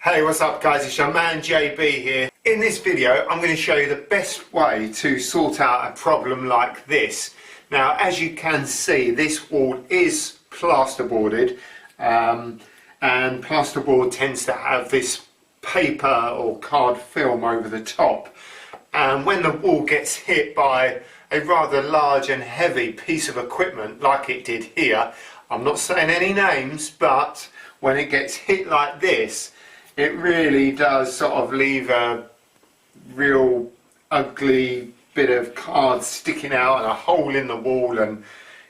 Hey, what's up guys, it's your man JB here. In this video I'm going to show you the best way to sort out a problem like this. Now as you can see, this wall is plasterboarded and plasterboard tends to have this paper or card film over the top, and when the wall gets hit by a rather large and heavy piece of equipment like it did here, I'm not saying any names, but when it gets hit like this, it really does sort of leave a real ugly bit of card sticking out and a hole in the wall, and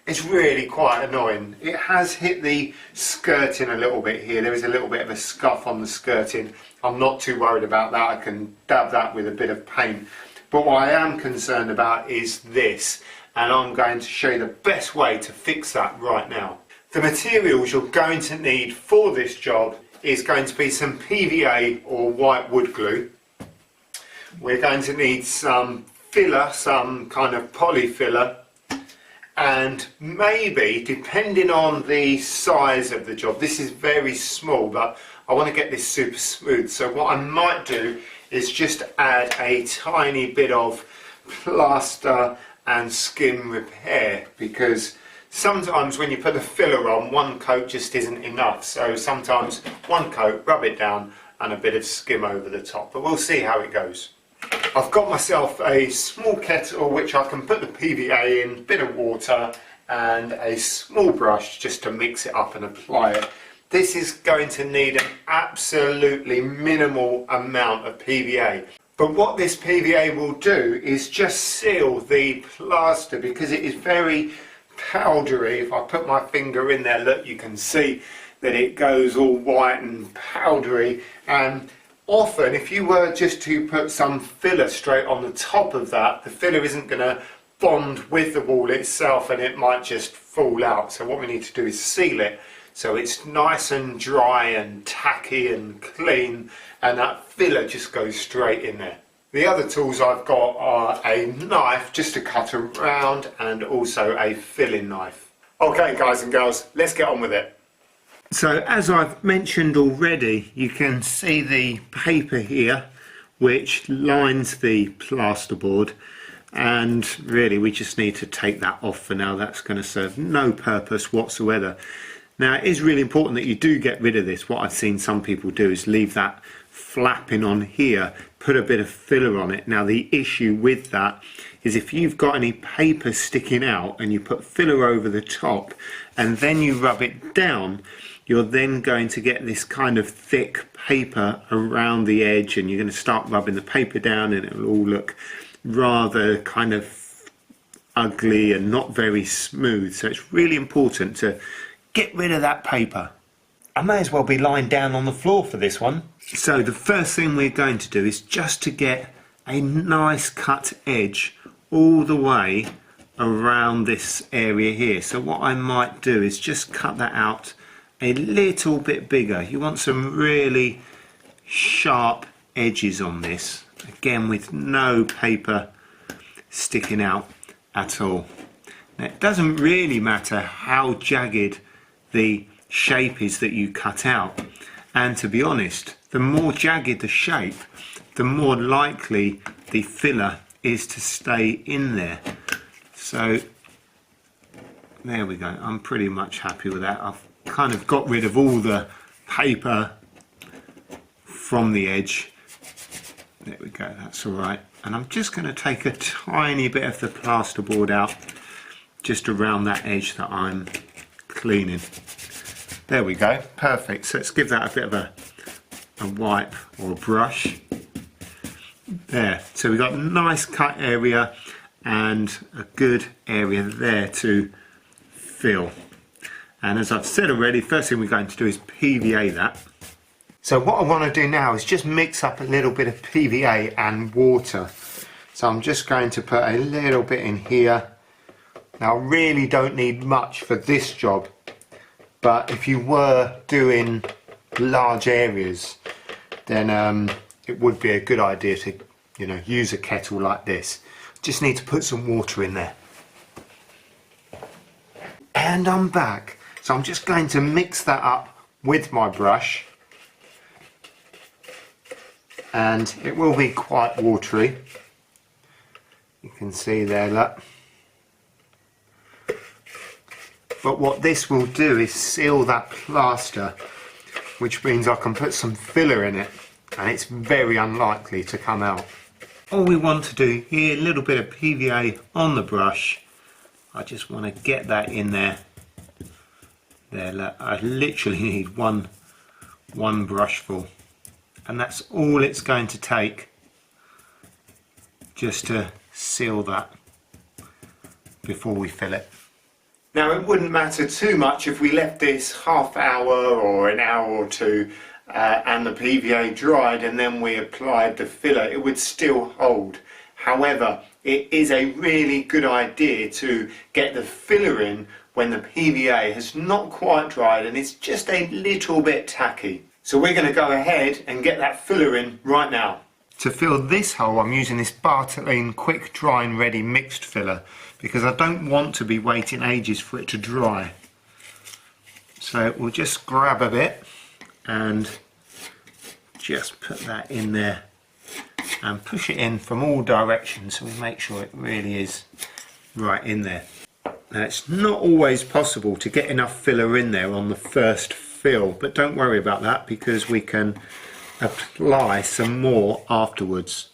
it's really quite annoying. It has hit the skirting a little bit here. There is a little bit of a scuff on the skirting. I'm not too worried about that. I can dab that with a bit of paint. But what I am concerned about is this, and I'm going to show you the best way to fix that right now. The materials you're going to need for this job is going to be some PVA or white wood glue. We're going to need some filler, some kind of poly filler, and maybe, depending on the size of the job, this is very small but I want to get this super smooth, so what I might do is just add a tiny bit of plaster and skim repair, because sometimes when you put the filler on, one coat just isn't enough. So sometimes one coat, rub it down, and a bit of skim over the top. But we'll see how it goes. I've got myself a small kettle which I can put the PVA in, a bit of water, and a small brush just to mix it up and apply it. This is going to need an absolutely minimal amount of PVA. But what this PVA will do is just seal the plaster, because it is very powdery. If I put my finger in there, look, you can see that it goes all white and powdery, and often if you were just to put some filler straight on the top of that, the filler isn't going to bond with the wall itself and it might just fall out. So what we need to do is seal it so it's nice and dry and tacky and clean, and that filler just goes straight in there. The other tools I've got are a knife just to cut around and also a filling knife. Okay guys and girls, let's get on with it. So as I've mentioned already, you can see the paper here which lines the plasterboard, and really we just need to take that off for now. That's going to serve no purpose whatsoever. Now it is really important that you do get rid of this. What I've seen some people do is leave that flapping on here, put a bit of filler on it. Now the issue with that is if you've got any paper sticking out and you put filler over the top and then you rub it down, you're then going to get this kind of thick paper around the edge, and you're going to start rubbing the paper down and it'll all look rather kind of ugly and not very smooth. So it's really important to get rid of that paper. I may as well be lying down on the floor for this one. So the first thing we're going to do is just to get a nice cut edge all the way around this area here. So what I might do is just cut that out a little bit bigger. You want some really sharp edges on this, again with no paper sticking out at all. Now it doesn't really matter how jagged the shape is that you cut out, and to be honest, the more jagged the shape, the more likely the filler is to stay in there. So there we go. I'm pretty much happy with that. I've kind of got rid of all the paper from the edge. There we go, that's all right. And I'm just going to take a tiny bit of the plasterboard out just around that edge that I'm cleaning. There we go, perfect. So let's give that a bit of a wipe or a brush. There, so we've got a nice cut area and a good area there to fill. And as I've said already, first thing we're going to do is PVA that. So what I want to do now is just mix up a little bit of PVA and water. So I'm just going to put a little bit in here. Now I really don't need much for this job, but if you were doing large areas, then it would be a good idea to, you know, use a kettle like this. Just need to put some water in there. And I'm back. So I'm just going to mix that up with my brush. and it will be quite watery. You can see there, look. But what this will do is seal that plaster, which means I can put some filler in it, and it's very unlikely to come out. All we want to do here, a little bit of PVA on the brush. I just want to get that in there. There, look, I literally need one brush full, and that's all it's going to take just to seal that before we fill it. Now, it wouldn't matter too much if we left this half hour or an hour or two and the PVA dried and then we applied the filler. It would still hold. However, it is a really good idea to get the filler in when the PVA has not quite dried and it's just a little bit tacky. So we're going to go ahead and get that filler in right now. To fill this hole, I'm using this Bartolene quick dry and ready mixed filler because I don't want to be waiting ages for it to dry. So we'll just grab a bit and just put that in there and push it in from all directions so we make sure it really is right in there. Now, it's not always possible to get enough filler in there on the first fill, but don't worry about that because we can apply some more afterwards.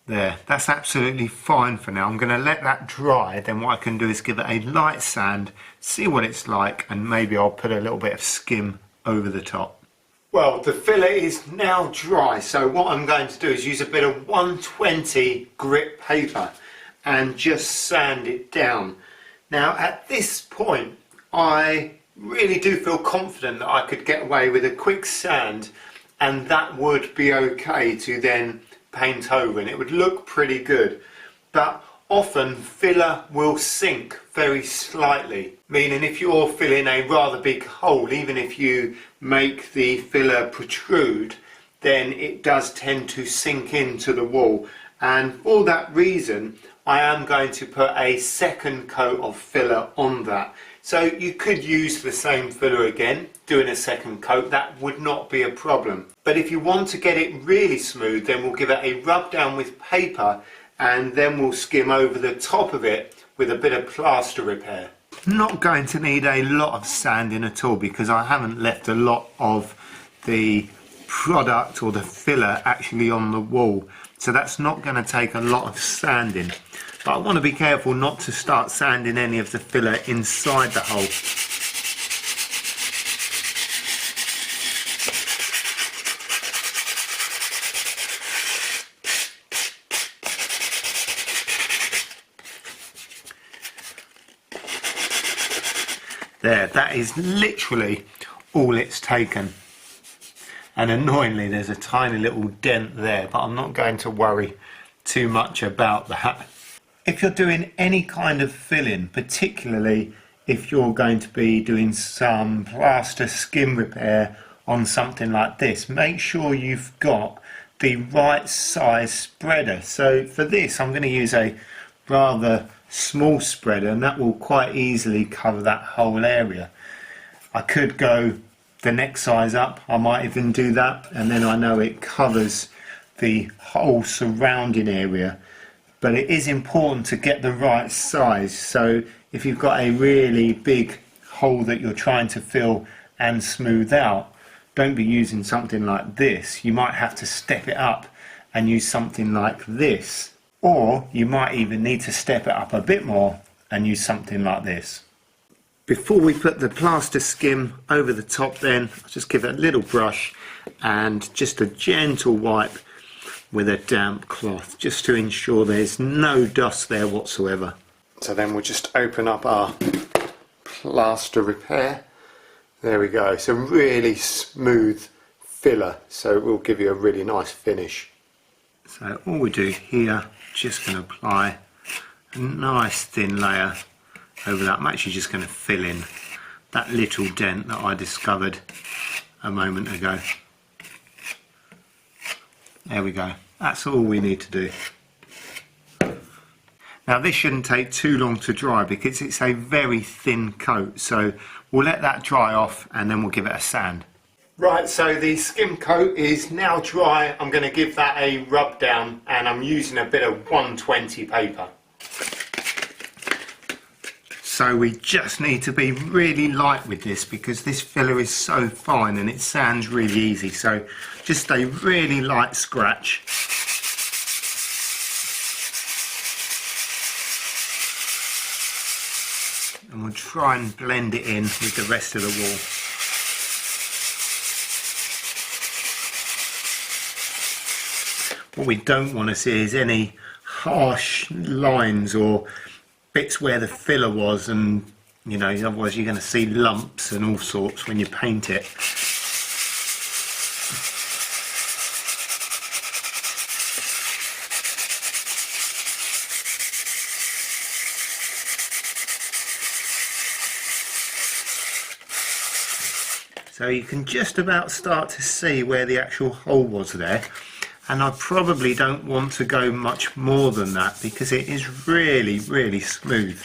There, that's absolutely fine for now. I'm going to let that dry, then what I can do is give it a light sand, see what it's like, and maybe I'll put a little bit of skim over the top. Well, the filler is now dry, so what I'm going to do is use a bit of 120 grit paper and just sand it down. Now, at this point, I really do feel confident that I could get away with a quick sand and that would be okay to then paint over and it would look pretty good. But often filler will sink very slightly, meaning if you're filling a rather big hole, even if you make the filler protrude, then it does tend to sink into the wall. And for that reason, I am going to put a second coat of filler on that. So you could use the same filler again, doing a second coat, that would not be a problem. But if you want to get it really smooth, then we'll give it a rub down with paper and then we'll skim over the top of it with a bit of plaster repair. Not going to need a lot of sanding at all because I haven't left a lot of the product or the filler actually on the wall. So that's not going to take a lot of sanding. But I want to be careful not to start sanding any of the filler inside the hole. There, that is literally all it's taken. And annoyingly there's a tiny little dent there, but I'm not going to worry too much about that. If you're doing any kind of filling, particularly if you're going to be doing some plaster skim repair on something like this, make sure you've got the right size spreader. So for this I'm going to use a rather small spreader and that will quite easily cover that whole area. I could go the next size up, I might even do that, and then I know it covers the whole surrounding area. But it is important to get the right size, so if you've got a really big hole that you're trying to fill and smooth out, don't be using something like this. You might have to step it up and use something like this, or you might even need to step it up a bit more and use something like this. Before we put the plaster skim over the top then, I'll just give it a little brush and just a gentle wipe with a damp cloth just to ensure there's no dust there whatsoever. So then we'll just open up our plaster repair. There we go, it's a really smooth filler, so it will give you a really nice finish. So all we do here, just going to apply a nice thin layer over that. I'm actually just going to fill in that little dent that I discovered a moment ago. There we go, that's all we need to do. Now this shouldn't take too long to dry because it's a very thin coat, so we'll let that dry off and then we'll give it a sand. Right, so the skim coat is now dry. I'm going to give that a rub down, and I'm using a bit of 120 paper. So we just need to be really light with this because this filler is so fine and it sands really easy. So just a really light scratch. And we'll try and blend it in with the rest of the wall. What we don't want to see is any harsh lines or bits where the filler was, and you know, otherwise you're going to see lumps and all sorts when you paint it. So you can just about start to see where the actual hole was there. And I probably don't want to go much more than that because it is really, really smooth.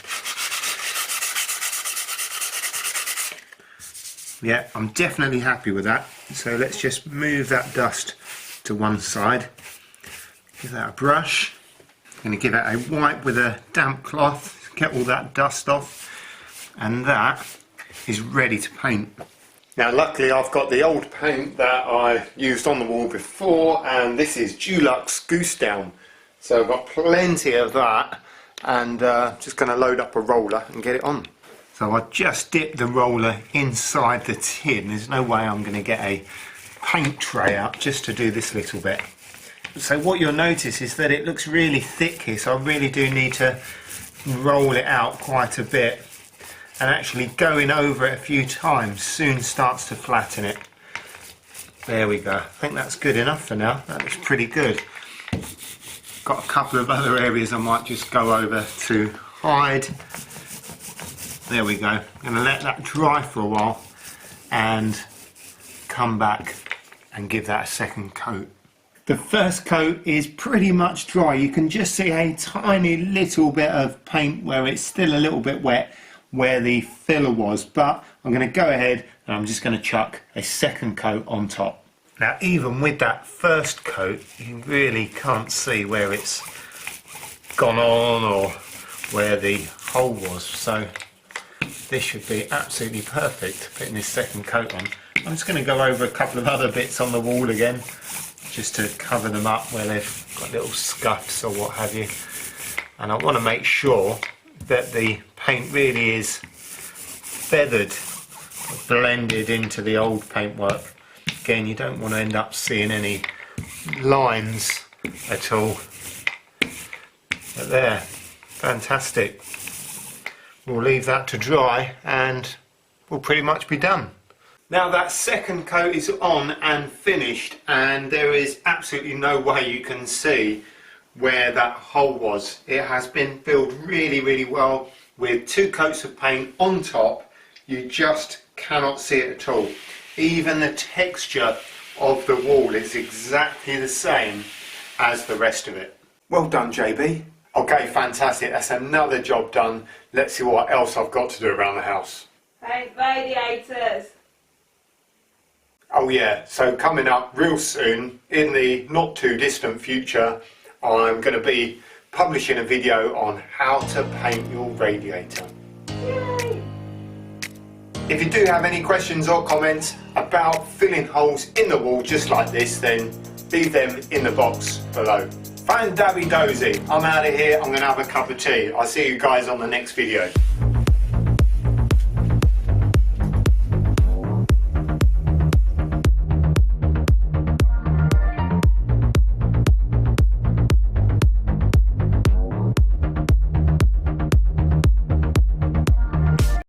Yeah, I'm definitely happy with that. So let's just move that dust to one side. Give that a brush. I'm going to give it a wipe with a damp cloth, get all that dust off. And that is ready to paint. Now luckily I've got the old paint that I used on the wall before, and this is Dulux Goose Down. So I've got plenty of that, and just going to load up a roller and get it on. So I just dipped the roller inside the tin. There's no way I'm going to get a paint tray out just to do this little bit. So what you'll notice is that it looks really thick here, so I really do need to roll it out quite a bit. And actually going over it a few times soon starts to flatten it. There we go. I think that's good enough for now. That looks pretty good. Got a couple of other areas I might just go over to hide. There we go. I'm going to let that dry for a while and come back and give that a second coat. The first coat is pretty much dry. You can just see a tiny little bit of paint where it's still a little bit wet where the filler was, but I'm going to go ahead and I'm just going to chuck a second coat on top. Now even with that first coat you really can't see where it's gone on or where the hole was, so this should be absolutely perfect putting this second coat on. I'm just going to go over a couple of other bits on the wall again just to cover them up where they've got little scuffs or what have you, and I want to make sure that the paint really is feathered, blended into the old paintwork. Again, you don't want to end up seeing any lines at all. But there, fantastic. We'll leave that to dry and we'll pretty much be done. Now that second coat is on and finished, and there is absolutely no way you can see where that hole was. It has been filled really, really well with 2 coats of paint on top. You just cannot see it at all. Even the texture of the wall is exactly the same as the rest of it. Well done, JB. Okay, fantastic. That's another job done. Let's see what else I've got to do around the house. Paint radiators. Oh yeah, so coming up real soon, in the not too distant future, I'm going to be publishing a video on how to paint your radiator. Yay. If you do have any questions or comments about filling holes in the wall just like this, then leave them in the box below. Fan dabby dozy, I'm out of here, I'm going to have a cup of tea. I'll see you guys on the next video.